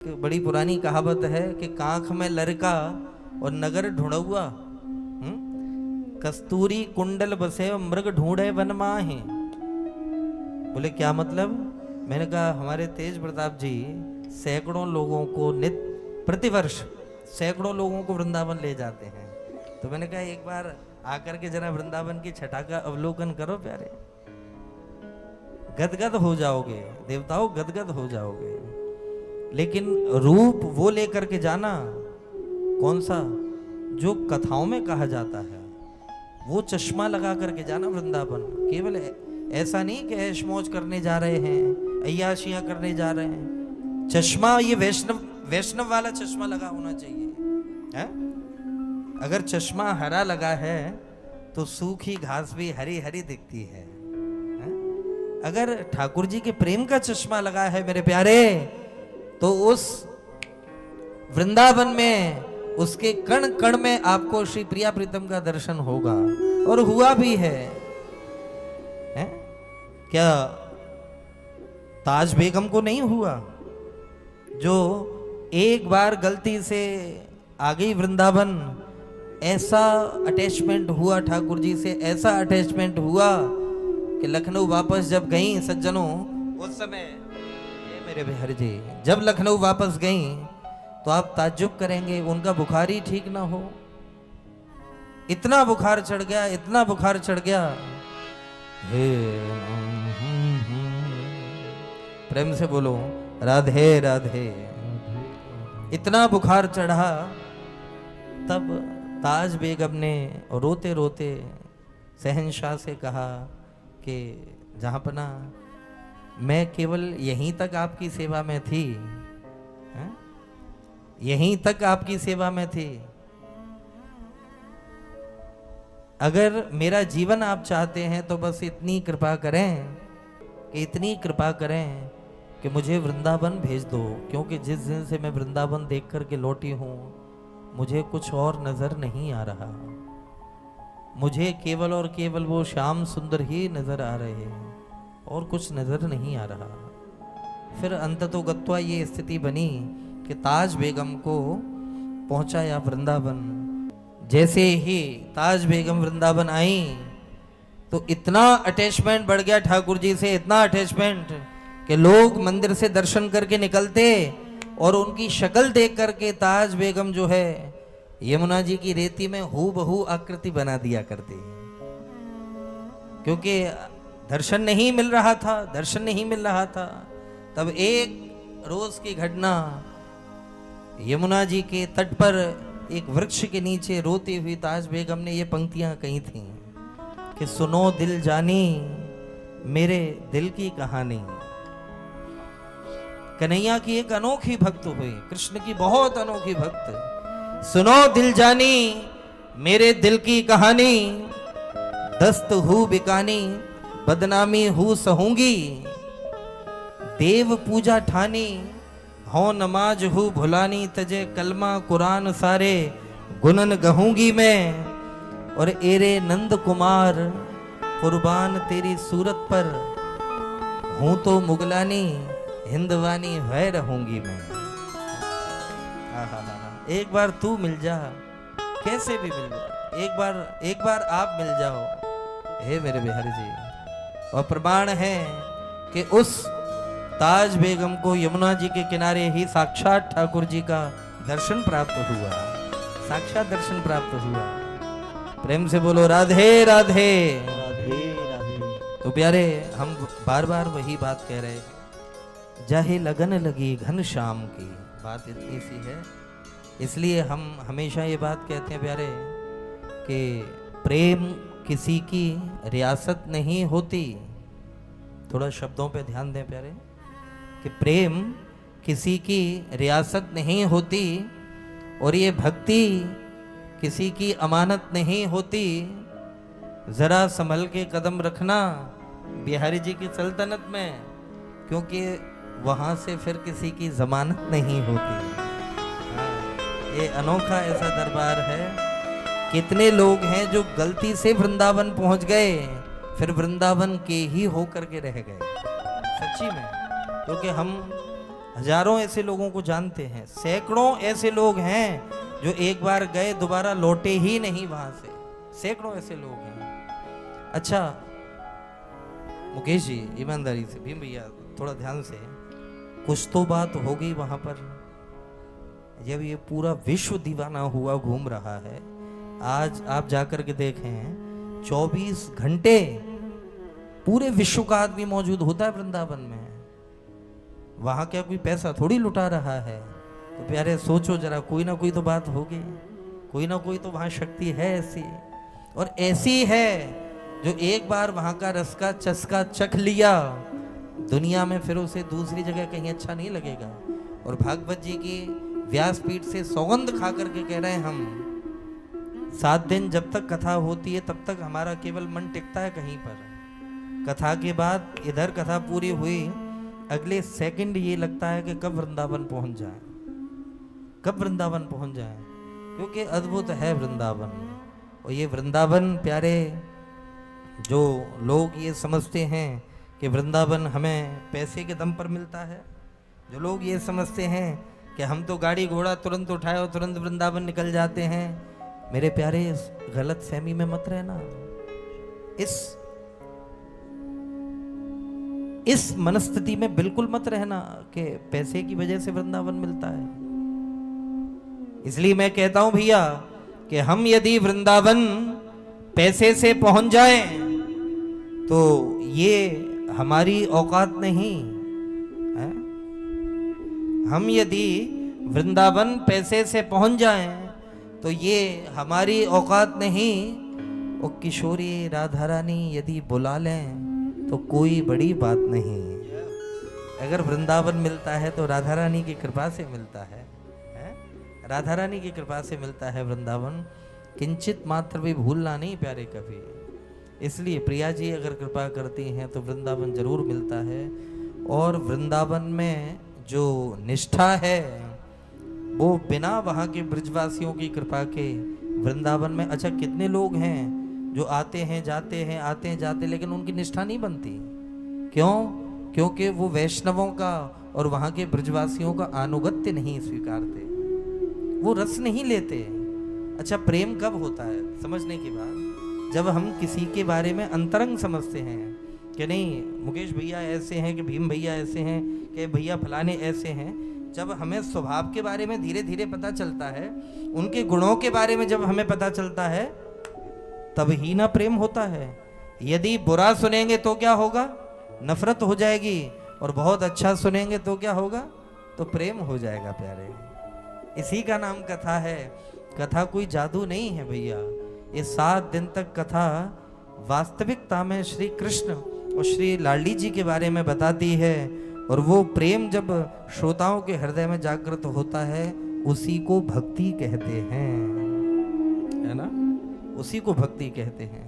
बड़ी पुरानी कहावत है कि कांख में लड़का और नगर ढूंढुआ, कस्तूरी कुंडल बसे और मृग ढूंढे वन माहे। बोले क्या मतलब? मैंने कहा हमारे तेज प्रताप जी सैकड़ों लोगों को प्रतिवर्ष सैकड़ों लोगों को वृंदावन ले जाते हैं। तो मैंने कहा एक बार आकर के जरा वृंदावन की छटा का अवलोकन करो प्यारे, गदगद हो जाओगे देवताओं, गदगद हो जाओगे। लेकिन रूप वो लेकर के जाना, कौन सा जो कथाओं में कहा जाता है, वो चश्मा लगा करके जाना वृंदावन। केवल ऐसा नहीं कि ऐश मौज करने जा रहे हैं, अय्याशियां करने जा रहे हैं। चश्मा ये वैष्णव वाला चश्मा लगा होना चाहिए है? अगर चश्मा हरा लगा है तो सूखी घास भी हरी हरी दिखती है? अगर ठाकुर जी के प्रेम का चश्मा लगा है मेरे प्यारे, तो उस वृंदावन में उसके कण कण में आपको श्री प्रिया प्रीतम का दर्शन होगा। और हुआ भी है? क्या ताज बेगम को नहीं हुआ, जो एक बार गलती से आ गई वृंदावन, ऐसा अटैचमेंट हुआ ठाकुर जी से, ऐसा अटैचमेंट हुआ कि लखनऊ वापस जब गई सज्जनों, उस समय ये मेरे बिहारी जी जब लखनऊ वापस गई तो आप ताज्जुब करेंगे उनका बुखार ही ठीक ना हो। इतना बुखार चढ़ गया, इतना बुखार चढ़ गया। हे प्रेम से बोलो राधे राधे। इतना बुखार चढ़ा, तब ताज बेगम ने रोते रोते शहंशाह से कहा कि जहाँपना मैं केवल यहीं तक आपकी सेवा में थी, यहीं तक आपकी सेवा में थी। अगर मेरा जीवन आप चाहते हैं तो बस इतनी कृपा करें कि इतनी कृपा करें कि मुझे वृंदावन भेज दो, क्योंकि जिस दिन से मैं वृंदावन देख कर के लौटी हूँ मुझे कुछ और नजर नहीं आ रहा। मुझे केवल और केवल वो श्याम सुंदर ही नजर आ रहे हैं और कुछ नजर नहीं आ रहा। फिर अंततोगत्वा ये स्थिति बनी कि ताज बेगम को पहुंचाया वृंदावन। जैसे ही ताज बेगम वृंदावन आई तो इतना अटैचमेंट बढ़ गया ठाकुर जी से, इतना अटैचमेंट कि लोग मंदिर से दर्शन करके निकलते और उनकी शक्ल देख करके ताज बेगम जो है यमुना जी की रेती में हूबहू आकृति बना दिया करती, क्योंकि दर्शन नहीं मिल रहा था, दर्शन नहीं मिल रहा था। तब एक रोज की घटना, यमुना जी के तट पर एक वृक्ष के नीचे रोती हुई ताज बेगम ने ये पंक्तियां कही थी कि सुनो दिल जानी मेरे दिल की कहानी। कन्हैया की एक अनोखी भक्त हुई, कृष्ण की बहुत अनोखी भक्त। सुनो दिल जानी मेरे दिल की कहानी, दस्त हूँ बिकानी बदनामी हूँ सहूंगी, देव पूजा ठानी हो नमाज हूँ भुलानी, तजे कलमा कुरान सारे गुनन गहूंगी मैं। और एरे नंद कुमार कुर्बान तेरी सूरत पर, हूँ तो मुगलानी हिंदवानी है रहूंगी मैं। एक बार तू मिल जा, कैसे भी मिल जा, एक बार आप मिल जाओ हे मेरे बिहारी जी। और प्रमाण है कि उस ताज बेगम को यमुना जी के किनारे ही साक्षात ठाकुर जी का दर्शन प्राप्त हुआ, साक्षात दर्शन प्राप्त हुआ। प्रेम से बोलो राधे राधे राधे राधे। तो प्यारे, हम बार बार वही बात कह रहे, जाहे लगन लगी घन श्याम की, बात इतनी सी है। इसलिए हम हमेशा ये बात कहते हैं प्यारे कि प्रेम किसी की रियासत नहीं होती। थोड़ा शब्दों पे ध्यान दें प्यारे, कि प्रेम किसी की रियासत नहीं होती और ये भक्ति किसी की अमानत नहीं होती। जरा संभल के कदम रखना बिहारी जी की सल्तनत में, क्योंकि वहां से फिर किसी की जमानत नहीं होती। ये अनोखा ऐसा दरबार है। कितने लोग हैं जो गलती से वृंदावन पहुंच गए, फिर वृंदावन के ही होकर के रह गए, सच्ची में। क्योंकि हम हजारों ऐसे लोगों को जानते हैं, सैकड़ों ऐसे लोग हैं जो एक बार गए दोबारा लौटे ही नहीं वहां से, सैकड़ों ऐसे लोग हैं। अच्छा मुकेश जी, ईमानदारी से, भीम भैया थोड़ा ध्यान से, कुछ तो बात हो गई वहां पर। जब ये पूरा विश्व दीवाना हुआ घूम रहा है, आज आप जाकर के देखें 24 घंटे पूरे विश्व का आदमी मौजूद होता है वृंदावन में। वहां क्या कोई पैसा थोड़ी लुटा रहा है। तो प्यारे सोचो जरा, कोई ना कोई तो बात होगी, कोई ना कोई तो वहां शक्ति है ऐसी, और ऐसी है जो एक बार वहां का रस का चस्का चख लिया, दुनिया में फिर उसे दूसरी जगह कहीं अच्छा नहीं लगेगा। और भागवत जी की व्यासपीठ से सौगंध खा करके कह रहे हैं हम, 7 दिन जब तक कथा होती है तब तक हमारा केवल मन टिकता है कहीं पर। कथा के बाद इधर कथा पूरी हुई, अगले सेकंड ये लगता है कि कब वृंदावन पहुंच जाए, कब वृंदावन पहुंच जाए, क्योंकि अद्भुत है वृंदावन। और ये वृंदावन प्यारे, जो लोग ये समझते हैं कि वृंदावन हमें पैसे के दम पर मिलता है, जो लोग ये समझते हैं कि हम तो गाड़ी घोड़ा तुरंत उठाए और तुरंत वृंदावन निकल जाते हैं, मेरे प्यारे इस गलत फहमी में मत रहना। इस मनस्थिति में बिल्कुल मत रहना कि पैसे की वजह से वृंदावन मिलता है। इसलिए मैं कहता हूं भैया कि हम यदि वृंदावन पैसे से पहुंच जाएं तो ये हमारी औकात नहीं है। हम यदि वृंदावन पैसे से पहुंच जाएं तो ये हमारी औकात नहीं। और किशोरी राधा रानी यदि बुला लें तो कोई बड़ी बात नहीं। अगर वृंदावन मिलता है तो राधा रानी की कृपा से मिलता है, राधा रानी की कृपा से मिलता है वृंदावन। किंचित मात्र भी भूलना नहीं प्यारे कभी। इसलिए प्रिया जी अगर कृपा करती हैं तो वृंदावन जरूर मिलता है। और वृंदावन में जो निष्ठा है वो बिना वहाँ के ब्रजवासियों की कृपा के वृंदावन में, अच्छा कितने लोग हैं जो आते हैं जाते हैं, आते हैं जाते, लेकिन उनकी निष्ठा नहीं बनती। क्यों? क्योंकि वो वैष्णवों का और वहाँ के ब्रजवासियों का अनुगत्य नहीं स्वीकारते, वो रस नहीं लेते। अच्छा प्रेम कब होता है समझने की बात, जब हम किसी के बारे में अंतरंग समझते हैं कि नहीं मुकेश भैया ऐसे हैं, कि भीम भैया ऐसे हैं, कि भैया फलाने ऐसे हैं। जब हमें स्वभाव के बारे में धीरे धीरे पता चलता है, उनके गुणों के बारे में जब हमें पता चलता है, तब ही ना प्रेम होता है। यदि बुरा सुनेंगे तो क्या होगा, नफरत हो जाएगी, और बहुत अच्छा सुनेंगे तो क्या होगा, तो प्रेम हो जाएगा प्यारे। इसी का नाम कथा है। कथा कोई जादू नहीं है भैया। ये 7 दिन तक कथा वास्तविकता में श्री कृष्ण और श्री लाली जी के बारे में बताती है। और वो प्रेम जब श्रोताओं के हृदय में जागृत होता है, उसी को भक्ति कहते हैं, है ना, उसी को भक्ति कहते हैं।